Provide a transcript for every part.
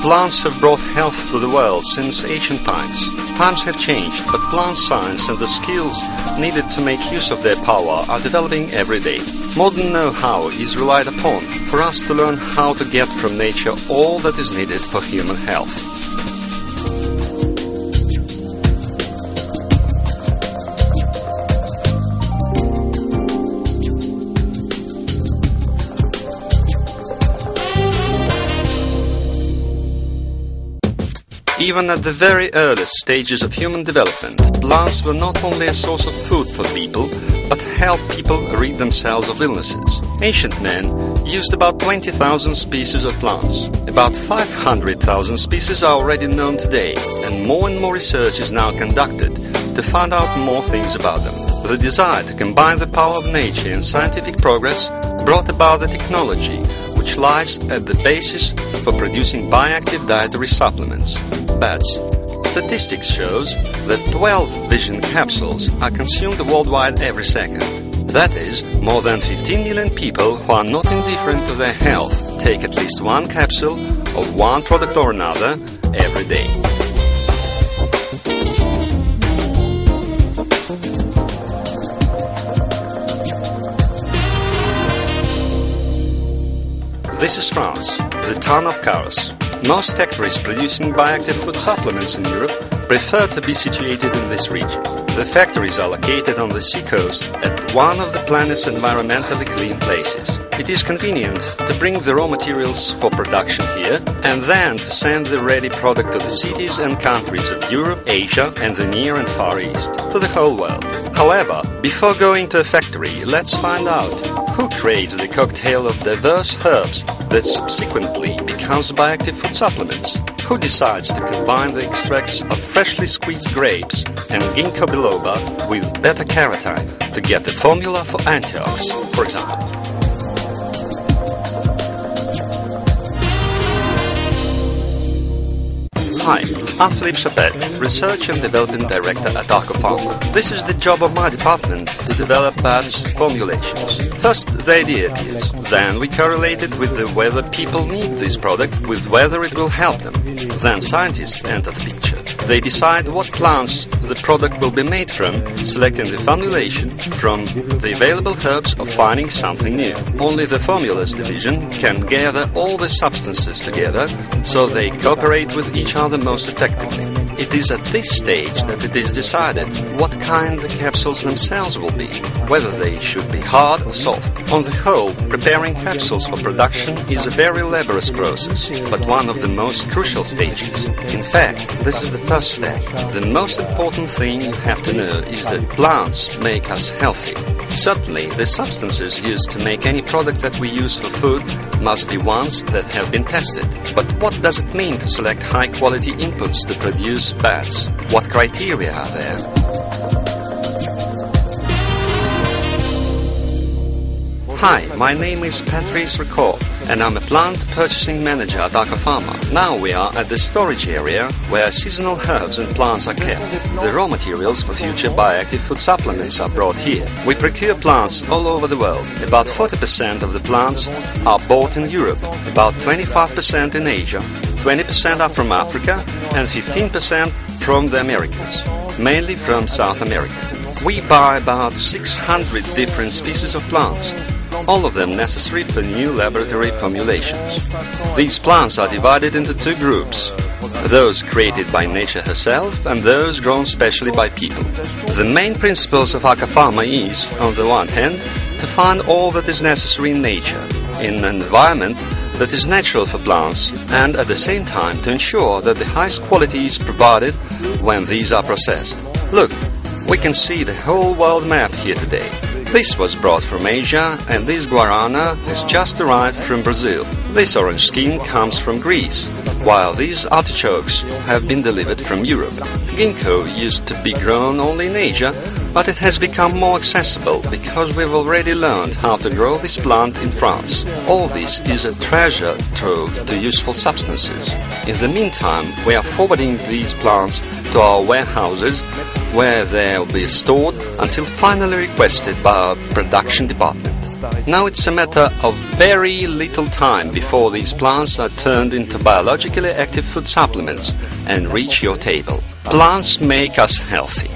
Plants have brought health to the world since ancient times. Times have changed, but plant science and the skills needed to make use of their power are developing every day. Modern know-how is relied upon for us to learn how to get from nature all that is needed for human health. Even at the very earliest stages of human development, plants were not only a source of food for people, but helped people rid themselves of illnesses. Ancient men used about 20,000 species of plants. About 500,000 species are already known today, and more research is now conducted to find out more things about them. The desire to combine the power of nature and scientific progress brought about the technology which lies at the basis for producing bioactive dietary supplements, bats. Statistics shows that 12 vision capsules are consumed worldwide every second. That is, more than 15 million people who are not indifferent to their health take at least one capsule of one product or another every day. This is France, the town of Cahors. Most factories producing bioactive food supplements in Europe prefer to be situated in this region. The factories are located on the seacoast at one of the planet's environmentally clean places. It is convenient to bring the raw materials for production here and then to send the ready product to the cities and countries of Europe, Asia and the Near and Far East, to the whole world. However, before going to a factory, let's find out who creates the cocktail of diverse herbs that subsequently becomes bioactive food supplements. Who decides to combine the extracts of freshly squeezed grapes and ginkgo biloba with beta-carotene to get the formula for antiox, for example. Hi, I'm Philippe Chapelle, Research and Development Director at Pharma. This is the job of my department to develop bats formulations. First, the idea appears. Then we correlate it with whether people need this product with whether it will help them. Then scientists enter the picture. They decide what plants the product will be made from, selecting the formulation from the available herbs or finding something new. Only the formulas division can gather all the substances together so they cooperate with each other most effectively. It is at this stage that it is decided what kind the capsules themselves will be, whether they should be hard or soft. On the whole, preparing capsules for production is a very laborious process, but one of the most crucial stages. In fact, this is the first step. The most important thing you have to know is that plants make us healthy. Certainly, the substances used to make any product that we use for food must be ones that have been tested. But what does it mean to select high-quality inputs to produce bats? What criteria are there? Hi, my name is Patrice Ricord, and I'm a plant purchasing manager at Pharma. Now we are at the storage area where seasonal herbs and plants are kept. The raw materials for future bioactive food supplements are brought here. We procure plants all over the world. About 40% of the plants are bought in Europe, about 25% in Asia, 20% are from Africa, and 15% from the Americas, mainly from South America. We buy about 600 different species of plants, all of them necessary for new laboratory formulations. These plants are divided into two groups, those created by nature herself and those grown specially by people. The main principles of Pharma is, on the one hand, to find all that is necessary in nature, in an environment that is natural for plants, and at the same time to ensure that the highest quality is provided when these are processed. Look, we can see the whole world map here today. This was brought from Asia, and this guarana has just arrived from Brazil. This orange skin comes from Greece, while these artichokes have been delivered from Europe. Ginkgo used to be grown only in Asia, but it has become more accessible because we've already learned how to grow this plant in France. All this is a treasure trove to useful substances. In the meantime, we are forwarding these plants to our warehouses, where they will be stored until finally requested by our production department. Now it's a matter of very little time before these plants are turned into biologically active food supplements and reach your table. Plants make us healthy.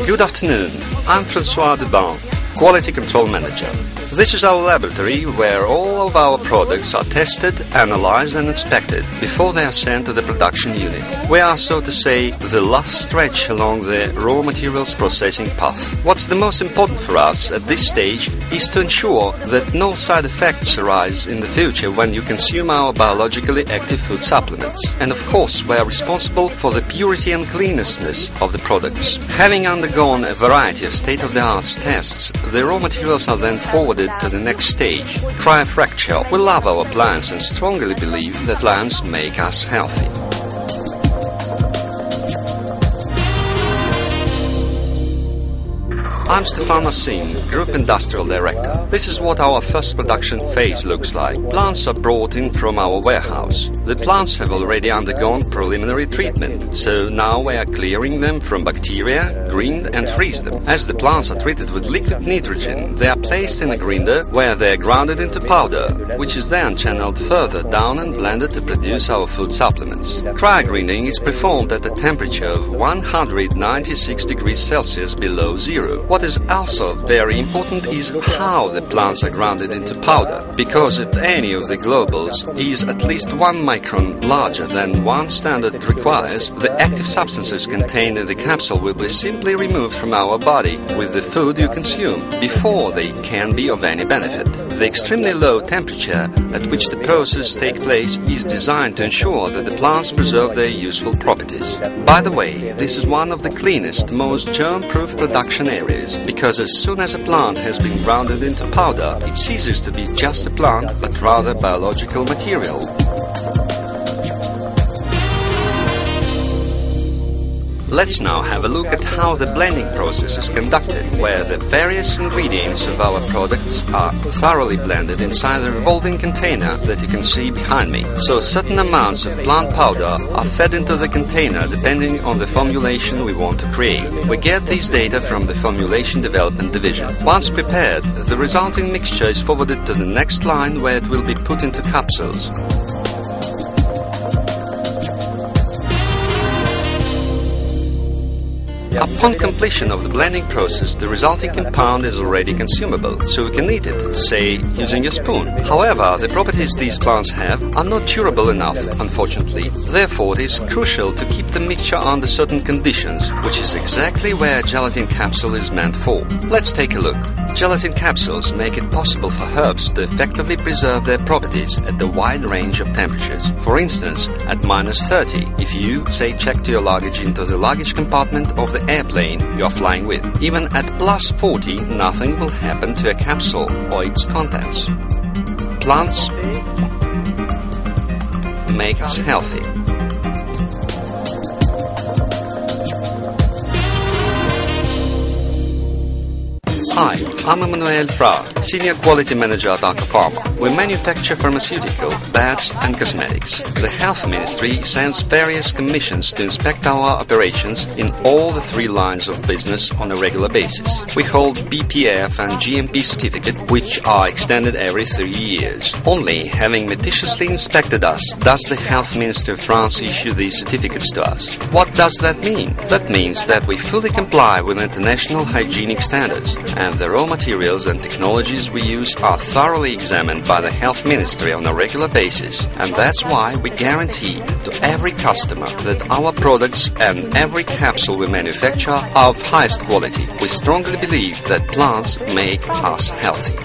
Good afternoon, I'm François Dubin, Quality Control Manager. This is our laboratory where all of our products are tested, analyzed and inspected before they are sent to the production unit. We are, so to say, the last stretch along the raw materials processing path. What's the most important for us at this stage is to ensure that no side effects arise in the future when you consume our biologically active food supplements. And of course, we are responsible for the purity and cleanliness of the products. Having undergone a variety of state-of-the-art tests, the raw materials are then forwarded to the next stage, cryofracture. We love our plants and strongly believe that plants make us healthy. I'm Stefan Massin, Group Industrial Director. This is what our first production phase looks like. Plants are brought in from our warehouse. The plants have already undergone preliminary treatment, so now we are clearing them from bacteria, grind and freeze them. As the plants are treated with liquid nitrogen, they are placed in a grinder where they are grounded into powder, which is then channeled further down and blended to produce our food supplements. Cryo-grinding is performed at a temperature of 196 degrees Celsius below zero. What is also very important is how the plants are grounded into powder, because if any of the globules is at least 1 micron larger than one standard requires, the active substances contained in the capsule will be simply removed from our body with the food you consume before they can be of any benefit. The extremely low temperature at which the process takes place is designed to ensure that the plants preserve their useful properties. By the way, this is one of the cleanest, most germ-proof production areas, because as soon as a plant has been grounded into powder, it ceases to be just a plant, but rather biological material. Let's now have a look at how the blending process is conducted, where the various ingredients of our products are thoroughly blended inside a revolving container that you can see behind me. So certain amounts of plant powder are fed into the container depending on the formulation we want to create. We get these data from the Formulation Development Division. Once prepared, the resulting mixture is forwarded to the next line where it will be put into capsules. Upon completion of the blending process, the resulting compound is already consumable, so we can eat it, say, using a spoon. However, the properties these plants have are not durable enough, unfortunately. Therefore, it is crucial to keep the mixture under certain conditions, which is exactly where a gelatin capsule is meant for. Let's take a look. Gelatin capsules make it possible for herbs to effectively preserve their properties at a wide range of temperatures. For instance, at -30, if you, say, checked your luggage into the luggage compartment of the airplane you are flying with. Even at +40, nothing will happen to a capsule or its contents. Plants make us healthy. Hi, I'm Emmanuel Fra, Senior Quality Manager at Pharma. We manufacture pharmaceutical, beds and cosmetics. The Health Ministry sends various commissions to inspect our operations in all the 3 lines of business on a regular basis. We hold BPF and GMP certificate, which are extended every 3 years. Only having meticulously inspected us does the Health Ministry of France issue these certificates to us. What does that mean? That means that we fully comply with international hygienic standards, and the raw materials and technologies we use are thoroughly examined by the Health Ministry on a regular basis, and that's why we guarantee to every customer that our products and every capsule we manufacture are of highest quality. We strongly believe that plants make us healthy.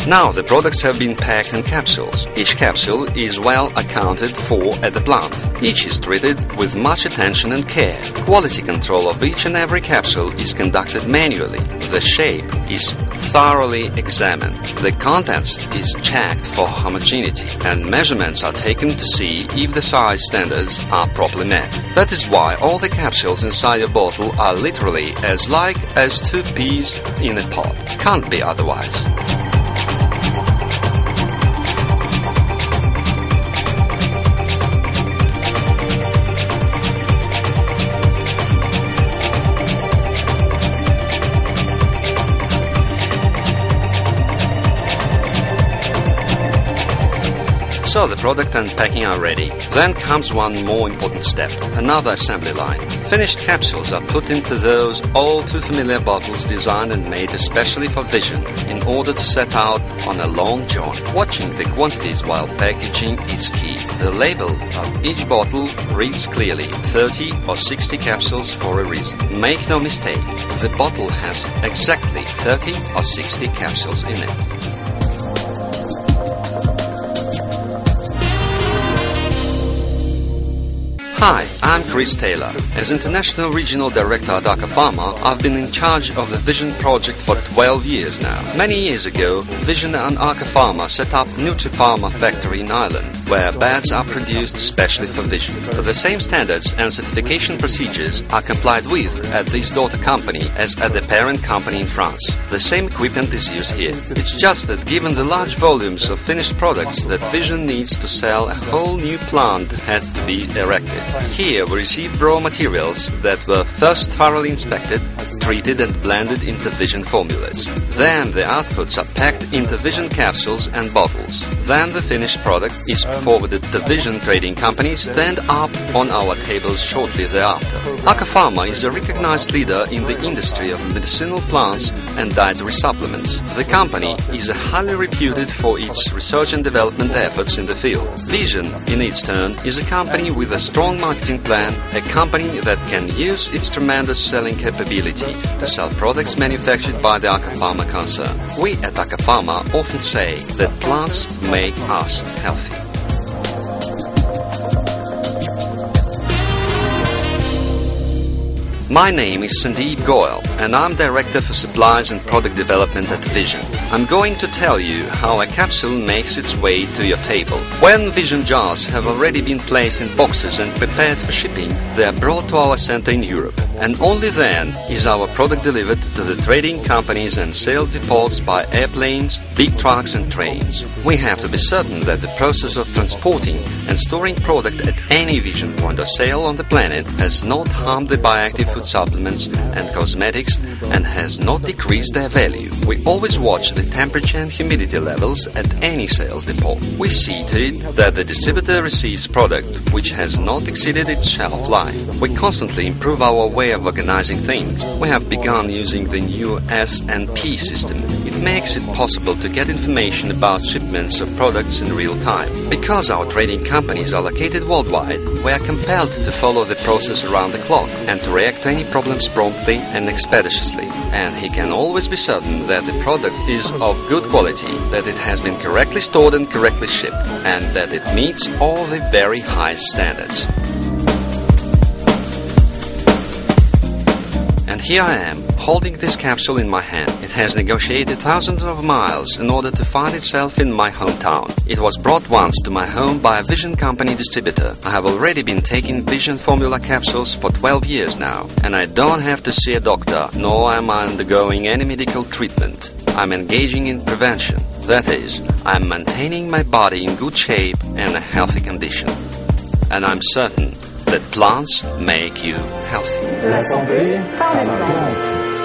Now the products have been packed in capsules. Each capsule is well accounted for at the plant. Each is treated with much attention and care. Quality control of each and every capsule is conducted manually. The shape is thoroughly examined. The contents is checked for homogeneity, and measurements are taken to see if the size standards are properly met. That is why all the capsules inside a bottle are literally as like as 2 peas in a pod. Can't be otherwise. So the product and packing are ready. Then comes one more important step, another assembly line. Finished capsules are put into those all too familiar bottles designed and made especially for vision in order to set out on a long jaunt. Watching the quantities while packaging is key. The label of each bottle reads clearly 30 or 60 capsules for a reason. Make no mistake, the bottle has exactly 30 or 60 capsules in it. Hi, I'm Chris Taylor. As International Regional Director at Aker Pharma, I've been in charge of the Vision project for 12 years now. Many years ago, Vision and Aker Pharma set up Nutri-Pharma factory in Ireland, where beds are produced specially for vision. The same standards and certification procedures are complied with at this daughter company as at the parent company in France. The same equipment is used here. It's just that given the large volumes of finished products that Vision needs to sell, a whole new plant had to be erected. Here we received raw materials that were first thoroughly inspected, treated and blended into Vision formulas. Then the outputs are packed into Vision capsules and bottles. Then the finished product is forwarded to Vision trading companies to end up on our tables shortly thereafter. Aker Pharma is a recognized leader in the industry of medicinal plants and dietary supplements. The company is highly reputed for its research and development efforts in the field. Vision, in its turn, is a company with a strong marketing plan, a company that can use its tremendous selling capability to sell products manufactured by the Aker Pharma concern. We at Aker Pharma often say that plants make us healthy. My name is Sandeep Goyal, and I'm Director for Supplies and Product Development at Vision. I'm going to tell you how a capsule makes its way to your table. When Vision jars have already been placed in boxes and prepared for shipping, they are brought to our center in Europe. And only then is our product delivered to the trading companies and sales depots by airplanes, big trucks and trains. We have to be certain that the process of transporting and storing product at any Vision point of sale on the planet has not harmed the bioactive food supplements and cosmetics and has not decreased their value. We always watch the temperature and humidity levels at any sales depot. We see to it that the distributor receives product which has not exceeded its shelf life. We constantly improve our way of organizing things. We have begun using the new S&P system. It makes it possible to get information about shipments of products in real time. Because our trading companies are located worldwide, we are compelled to follow the process around the clock and to react to any problems promptly and expeditiously. And he can always be certain that the product is of good quality, that it has been correctly stored and correctly shipped, and that it meets all the very high standards. And here I am, holding this capsule in my hand. It has negotiated thousands of miles in order to find itself in my hometown. It was brought once to my home by a Vision company distributor. I have already been taking Vision formula capsules for 12 years now, and I don't have to see a doctor, nor am I undergoing any medical treatment. I'm engaging in prevention. That is, I'm maintaining my body in good shape and a healthy condition. And I'm certain that plants make you healthy. La santé par les plantes.